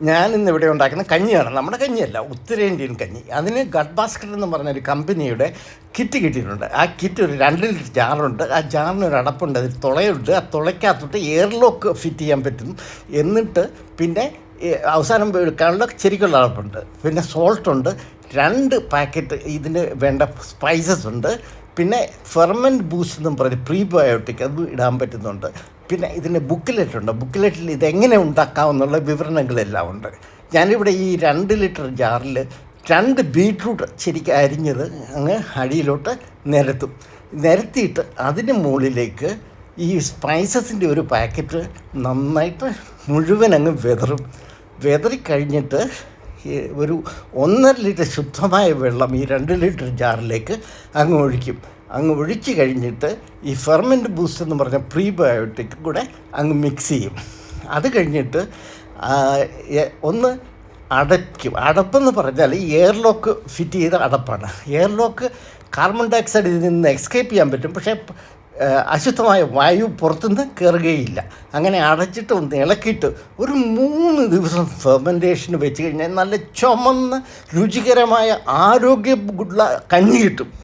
ഞാനിന്നിവിടെ ഉണ്ടാക്കുന്ന കഞ്ഞിയാണ്. നമ്മുടെ കഞ്ഞിയല്ല, ഉത്തരേന്ത്യൻ കഞ്ഞി. അതിന് ഗഡ് ബാസ്ക്കറ്റ് എന്ന് പറഞ്ഞൊരു കമ്പനിയുടെ കിറ്റ് കിട്ടിയിട്ടുണ്ട്. ആ കിറ്റ് ഒരു 2 ലിറ്റർ ജാറുണ്ട്. ആ ജാറിന് ഒരു അടപ്പുണ്ട്, അതിൽ തുളയുണ്ട്. ആ തുളയ്ക്കകത്തോട്ട് എയർ ലോക്ക് ഫിറ്റ് ചെയ്യാൻ പറ്റും. എന്നിട്ട് പിന്നെ അവസാനം എടുക്കാനുള്ള ശരിക്കുള്ള അടപ്പുണ്ട്. പിന്നെ സോൾട്ടുണ്ട്, 2 പാക്കറ്റ് ഇതിന് വേണ്ട സ്പൈസസ് ഉണ്ട്. പിന്നെ ഫെർമെൻറ്റ് ബൂസ്റ്റ് എന്നും പറഞ്ഞ് പ്രീബയോട്ടിക് അത് ഇടാൻ പറ്റുന്നുണ്ട്. പിന്നെ ഇതിൻ്റെ ബുക്കിലെറ്റുണ്ട്. ബുക്കിലെറ്റിൽ ഇതെങ്ങനെ ഉണ്ടാക്കാമെന്നുള്ള വിവരണങ്ങളെല്ലാം ഉണ്ട്. ഞാനിവിടെ ഈ 2 ലിറ്റർ ജാറിൽ 2 ബീട്രൂട്ട് ശരിക്കും അരിഞ്ഞത് അങ്ങ് അടിയിലോട്ട് നിരത്തിയിട്ട് അതിന് മുകളിലേക്ക് ഈ സ്പൈസസിൻ്റെ ഒരു പാക്കറ്റ് നന്നായിട്ട് മുഴുവൻ അങ്ങ് വെതറിക്കഴിഞ്ഞിട്ട് ഒരു 1.5 ലിറ്റർ ശുദ്ധമായ വെള്ളം ഈ 2 ലിറ്റർ ജാറിലേക്ക് അങ്ങ് ഒഴിച്ച് കഴിഞ്ഞിട്ട് ഈ ഫെർമെൻറ്റ് ബൂസ്റ്റ് എന്ന് പറഞ്ഞ പ്രീബയോട്ടിക് കൂടെ അങ്ങ് മിക്സ് ചെയ്യും. അത് കഴിഞ്ഞിട്ട് ഒന്ന് അടയ്ക്കും. അടപ്പെന്ന് പറഞ്ഞാൽ ഈ എയർ ലോക്ക് ഫിറ്റ് ചെയ്ത അടപ്പാണ്. എയർ ലോക്ക് കാർബൺ ഡയോക്സൈഡ് ഇതിൽ നിന്ന് എസ്കേപ്പ് ചെയ്യാൻ പറ്റും, പക്ഷേ അശുദ്ധമായ വായു പുറത്തുനിന്ന് കയറുകയില്ല. അങ്ങനെ അടച്ചിട്ട് ഒന്ന് ഇളക്കിയിട്ട് ഒരു 3 ദിവസം ഫെർമെൻറ്റേഷന് വെച്ച് കഴിഞ്ഞാൽ നല്ല ചുമന്ന രുചികരമായ ആരോഗ്യമുള്ള കഞ്ഞി കിട്ടും.